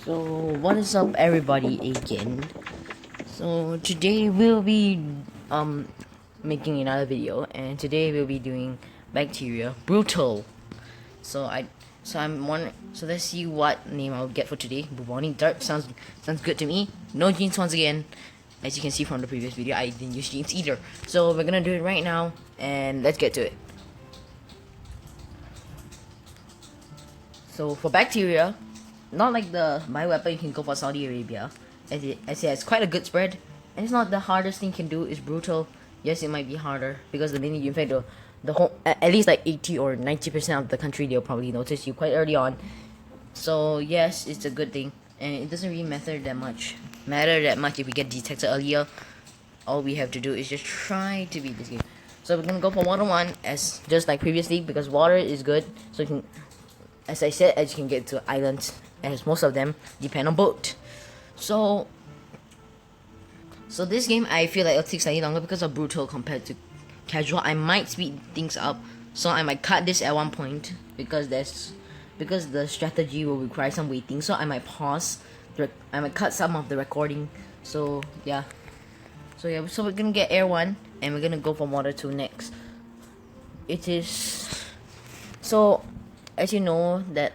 So what is up everybody again? So today we'll be making another video, and today we'll be doing bacteria brutal. So I I'm one so let's see what name I'll get for today. Bubonic Dark sounds good to me. No jeans once again. As you can see from the previous video, I didn't use jeans either. So we're gonna do it right now, and let's get to it. So for bacteria, not like my weapon, you can go for Saudi Arabia, as it has quite a good spread, and it's not the hardest thing you can do. Is brutal. Yes, it might be harder because the minute you infect the whole, at least like 80 or 90% of the country, they'll probably notice you quite early on. So yes, it's a good thing, and it doesn't really matter that much. If we get detected earlier. All we have to do is just try to beat this game. So we're gonna go for water one, as just like previously, because water is good. So you can, as I said, as you can get to islands, as most of them depend on boat. So this game, I feel like it'll take slightly longer because of brutal compared to casual. I might speed things up, so I might cut this at one point because the strategy will require some waiting. So I might pause. I might cut some of the recording. So yeah. So we're gonna get air one, and we're gonna go for water two next. It is so, as you know that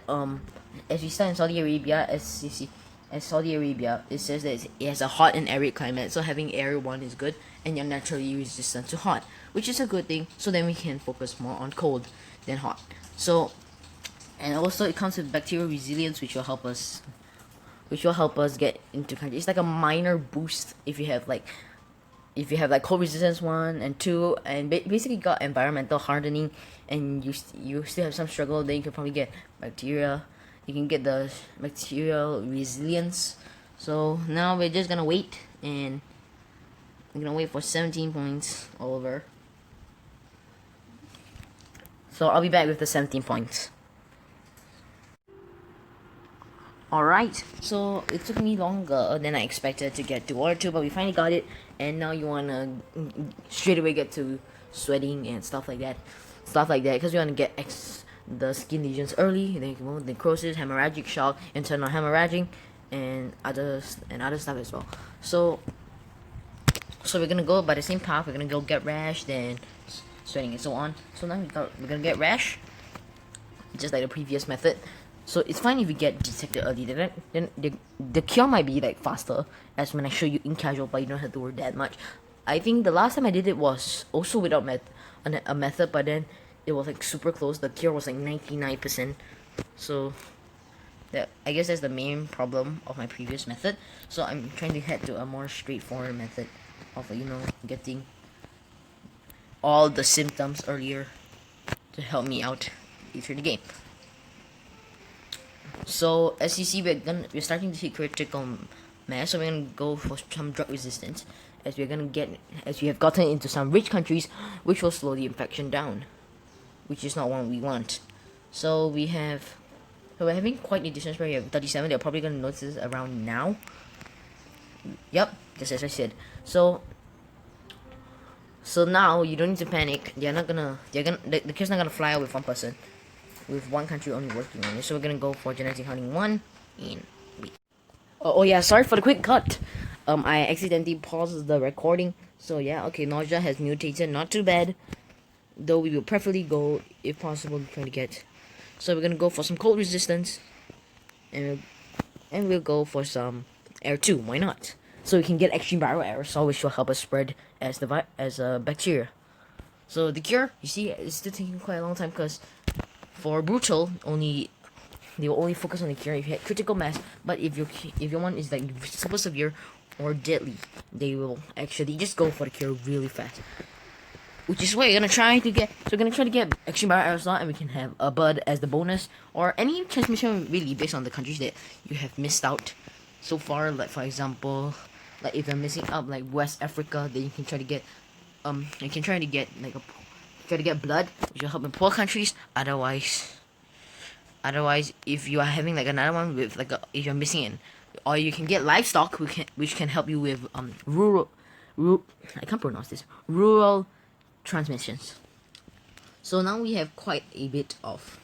as we start in Saudi Arabia, as you see, as Saudi Arabia, it says that it has a hot and arid climate. So having air one is good, and you're naturally resistant to hot, which is a good thing. So then we can focus more on cold than hot. So, and also it comes with bacterial resilience, which will help us get into country. It's like a minor boost if you have like cold resistance 1 and 2, and basically got environmental hardening, and you still have some struggle, then you can probably get bacteria. You can get the bacterial resilience. So now we're just gonna wait, and we're gonna wait for 17 points all over. So I'll be back with the 17 points. Alright, so it took me longer than I expected to get to water 2, but we finally got it, and now you wanna straight away get to sweating and stuff like that, because we wanna get the skin lesions early, and then you can move necrosis, hemorrhagic shock, internal hemorrhaging, and other stuff as well. So we're gonna go by the same path. We're gonna go get rash, then sweating, and so on. So now we're gonna get rash, just like the previous method. So it's fine if you get detected early. Then the cure might be like faster, as when I show you in casual, but you don't have to worry that much. I think the last time I did it was also without a method, but then it was like super close. The cure was like 99%. So I guess that's the main problem of my previous method. So I'm trying to head to a more straightforward method of getting all the symptoms earlier to help me out through the game. So as you see, we're starting to see critical mass. So we're gonna go for some drug resistance, as we have gotten into some rich countries, which will slow the infection down, which is not what we want. So we're having quite a distance where we have 37. They're probably gonna notice this around now. Yep, just as I said. So now you don't need to panic. The kid's not gonna fly out with one person, with one country only working on it. So we're gonna go for genetic hunting 1 in wait. Oh yeah, sorry for the quick cut. I accidentally paused the recording. So yeah, okay, nausea has mutated, not too bad. Though we will preferably go, if possible, try to get. So we're gonna go for some cold resistance, and we'll go for some air 2. Why not? So we can get extreme viral aerosol, which will help us spread as bacteria. So the cure, you see, it's still taking quite a long time, because for brutal, they will only focus on the cure if you had critical mass. But if your one is like super severe or deadly, they will actually just go for the cure really fast. Which is what we're gonna try to get. So we're gonna try to get extreme viral aerosol, and we can have a bud as the bonus, or any transmission really based on the countries that you have missed out so far. Like for example, like if you're missing out like West Africa, then you can try to get blood, which will help in poor countries. Otherwise, if you are having like another one with if you're missing it, or you can get livestock, which can help you with rural I can't pronounce this, rural transmissions. So now we have quite a bit of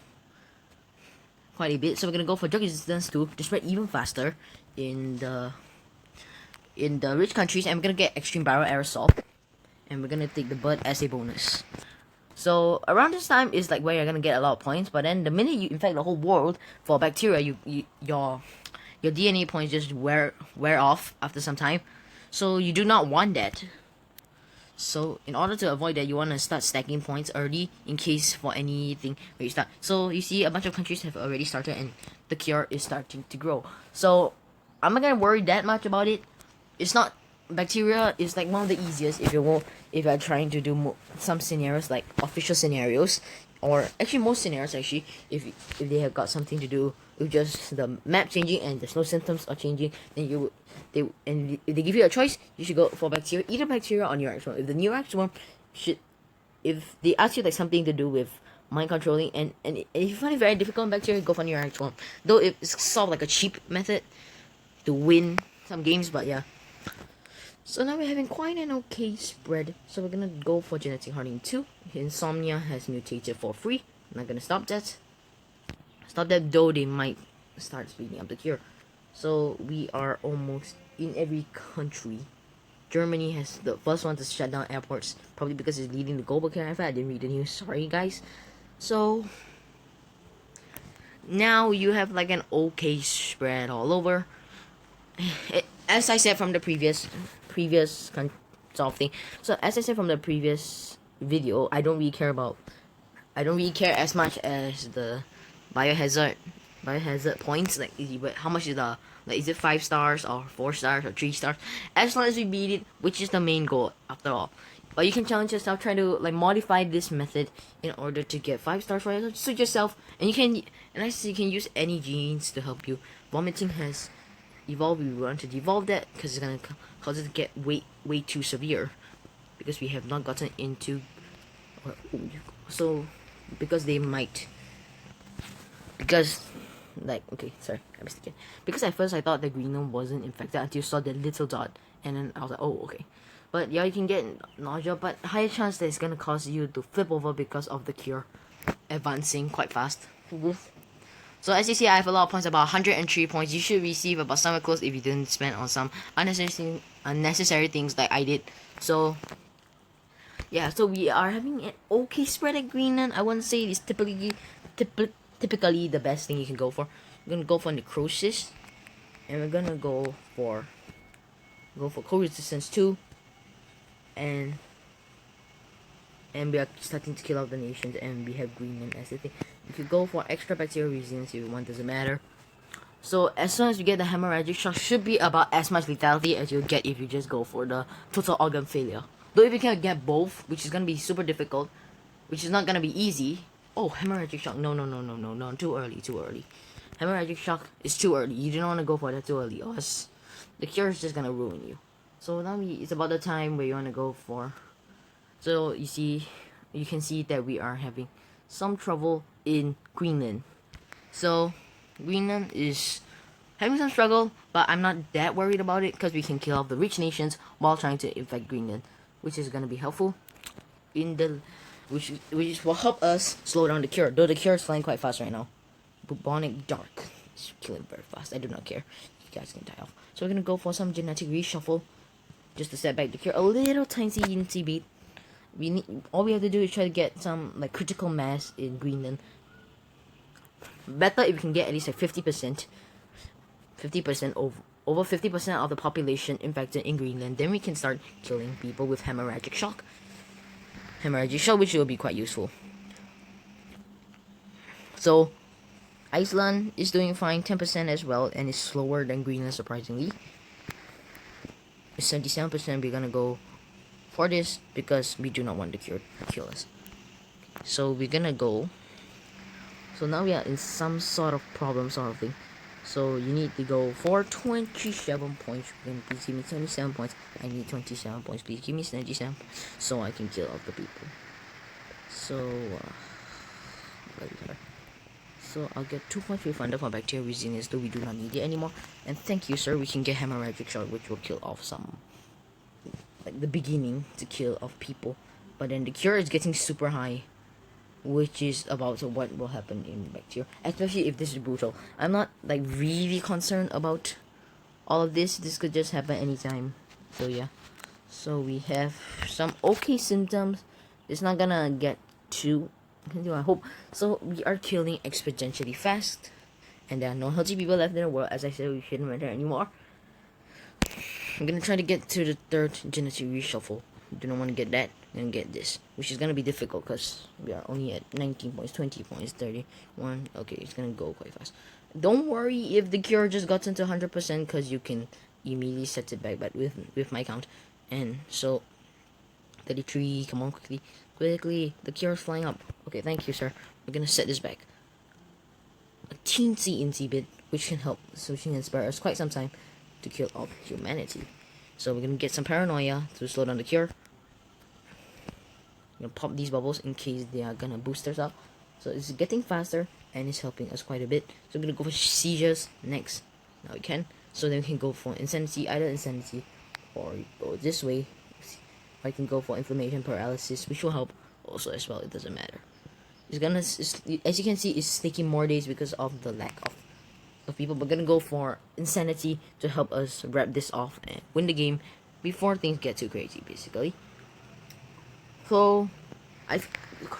quite a bit. So we're gonna go for drug resistance to spread even faster in the rich countries, and we're gonna get extreme viral aerosol, and we're gonna take the bud as a bonus. So around this time is like where you're gonna get a lot of points, but then the minute you infect the whole world for bacteria, your DNA points just wear off after some time. So you do not want that. So in order to avoid that, you want to start stacking points early in case for anything where you start. So you see a bunch of countries have already started and the cure is starting to grow. So I'm not gonna worry that much about it. It's not, bacteria is like one of the easiest if you're trying to do some scenarios like official scenarios, or actually most scenarios actually, if they have got something to do with just the map changing and there's no symptoms are changing, then if they give you a choice, you should go for bacteria, either bacteria or Neurax worm. If the Neurax worm if they ask you like something to do with mind controlling, and if you find it very difficult in bacteria, go for Neurax worm. Though it's sort of like a cheap method to win some games, but yeah. So now we're having quite an okay spread. So we're gonna go for genetic hardening 2. Insomnia has mutated for free. I'm not gonna stop that. Though they might start speeding up the cure. So we are almost in every country. Germany has the first one to shut down airports, probably because it's leading the global care effort. I didn't read the news, sorry guys. So now you have like an okay spread all over. As I said from the previous sort of thing. So as I said from the previous video, I don't really care as much as the biohazard points, like but how much is the, like, is it 5 stars or 4 stars or 3 stars? As long as we beat it, which is the main goal after all. But you can challenge yourself, try to like modify this method in order to get 5 stars for it. Suit yourself, and you can use any genes to help you. Vomiting has evolved. We want to devolve that because it's gonna cause it to get way too severe, because we have not gotten into because they might, because like, okay, sorry, I missed again. Because at first I thought the Greenland wasn't infected until you saw the little dot, and then I was like, oh, okay. But yeah, you can get nausea, but higher chance that it's gonna cause you to flip over because of the cure advancing quite fast. So as you see, I have a lot of points, about 103 points. You should receive about somewhere close if you didn't spend on some unnecessary things like I did. So yeah, so we are having an okay spread at Greenland. I wouldn't say it's typically the best thing you can go for. We're gonna go for necrosis, and we're gonna go for co-resistance 2, and we are starting to kill out the nations, and we have Greenland as the thing. You could go for extra bacterial resilience if you want, doesn't matter. So as soon as you get the hemorrhagic shock, should be about as much lethality as you'll get if you just go for the total organ failure. Though if you can get both, which is gonna be super difficult, which is not gonna be easy. Oh, hemorrhagic shock! No, too early. Hemorrhagic shock is too early. You don't want to go for that too early, or else the cure is just gonna ruin you. So now it's about the time where you want to go for. So you can see that we are having some trouble in Greenland. So Greenland is having some struggle, but I'm not that worried about it because we can kill off the rich nations while trying to infect Greenland, which is gonna be helpful which will help us slow down the cure. Though the cure is flying quite fast right now. Bubonic Dark is killing very fast. I do not care. You guys can die off. So we're gonna go for some genetic reshuffle just to set back the cure a little tiny bit. All we have to do is try to get some like critical mass in Greenland. Better if we can get at least like 50%. 50% over 50% of the population infected in Greenland, then we can start killing people with hemorrhagic shock. Which will be quite useful. So Iceland is doing fine, 10% as well, and it's slower than Greenland surprisingly. It's 77%. We're gonna go for this because we do not want the cure to kill us. So we're gonna go. So now we are in some sort of problem sort of thing. So you need to go for 27 points. Please give me 27 points. I need 27 points. Please give me 27 so I can kill all the people. So I'll get 2 points refunded for bacterial resilience, though we do not need it anymore. And thank you, sir. We can get hemorrhagic shock, which will kill off some, like the beginning to kill off people. But then the cure is getting super high. which is about what will happen in back tier, especially if this is brutal. I'm not like really concerned about all of this. This could just happen anytime. So yeah. So we have some okay symptoms. It's not gonna get too, I hope. So we are killing exponentially fast, and there are no healthy people left in the world. As I said, we shouldn't matter anymore. I'm gonna try to get to the third genetic reshuffle. Do not want to get that. I'm gonna get this, which is gonna be difficult because we are only at 19 points, 20 points, 31. Okay, it's gonna go quite fast. Don't worry if the cure just got into 100% because you can immediately set it back. But with my count, and so 33. Come on, quickly, quickly. The cure is flying up. Okay, thank you, sir. We're gonna set this back a teensy bit, which can help, so she can inspire us quite some time to kill all humanity. So we're gonna get some paranoia to slow down the cure. I'm gonna pop these bubbles in case they are gonna boost us up. So it's getting faster and it's helping us quite a bit. So we're gonna go for seizures next. Now we can. So then we can go for insanity, either insanity or go this way. I can go for inflammation paralysis, which will help also as well. It doesn't matter. It's gonna, as you can see, it's taking more days because of the lack of people. We're gonna go for insanity to help us wrap this off and win the game before things get too crazy, basically. So,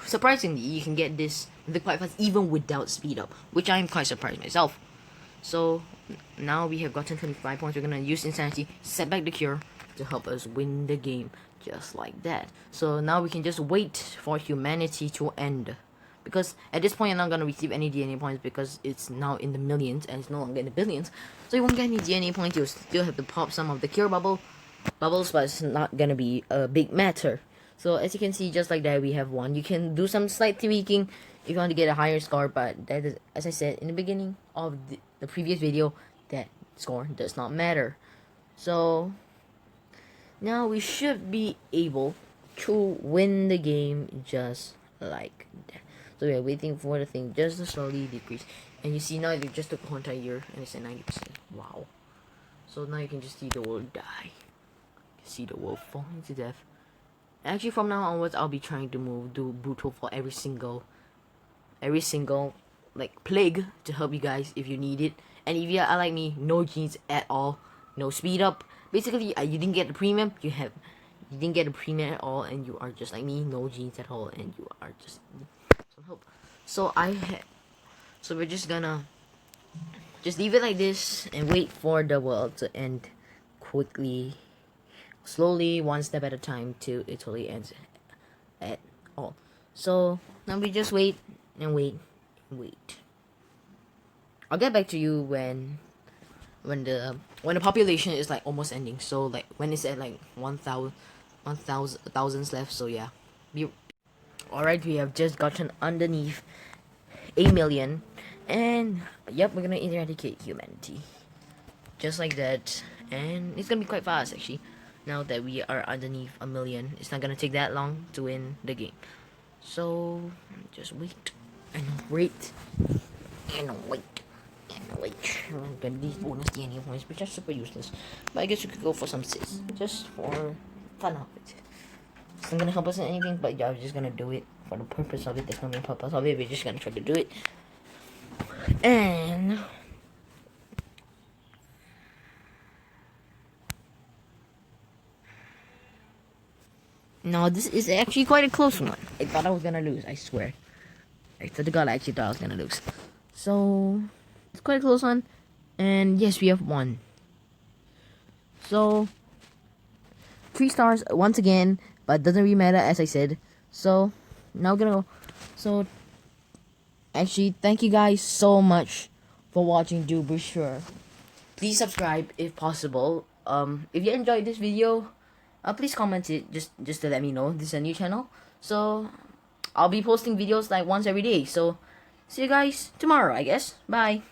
surprisingly, you can get this quite fast even without speed up, which I'm quite surprised myself. So now we have gotten 25 points. We're gonna use insanity, set back the cure to help us win the game, just like that. So now we can just wait for humanity to end, because at this point you're not gonna receive any DNA points because it's now in the millions and it's no longer in the billions. So you won't get any DNA points. You'll still have to pop some of the cure bubbles, but it's not gonna be a big matter. So as you can see, just like that, we have one. You can do some slight tweaking if you want to get a higher score, but that is, as I said in the beginning of the previous video, that score does not matter. So now we should be able to win the game just like that. So we are waiting for the thing just to slowly decrease. And you see now it just took a whole entire year and it's at 90%. Wow. So now you can just see the world die. You can see the world falling to death. Actually, from now onwards, I'll be trying to do brutal for every single like plague to help you guys if you need it. And if you are like me, no genes at all, no speed up. Basically, you didn't get the premium. You didn't get the premium at all, and you are just like me, no genes at all, and you are just some help. So so we're just gonna leave it like this and wait for the world to end quickly. Slowly, one step at a time, till it totally ends at all. So now we just wait and wait and wait. I'll get back to you when the population is like almost ending. So like when it's at like 1,000 thousands left. So yeah, alright. We have just gotten underneath 8 million, and yep, we're gonna eradicate humanity just like that, and it's gonna be quite fast actually. Now that we are underneath 1 million, it's not gonna take that long to win the game. So just wait and wait and wait and wait. Get these bonus DNA points, which are super useless. But I guess we could go for some sis, just for fun of it. It's not gonna help us in anything, but yeah, we're just gonna do it for the purpose of it. There's no main purpose of it. We're just gonna try to do it. And no, this is actually quite a close one. I thought I was gonna lose, I swear. I thought to God I actually thought I was gonna lose. So it's quite a close one. And yes, we have won. So 3 stars once again, but doesn't really matter as I said. So now we're gonna go. So actually, thank you guys so much for watching. Do be sure, please subscribe if possible. If you enjoyed this video, please comment it just to let me know this is a new channel. So I'll be posting videos like once every day. So see you guys tomorrow, I guess. Bye.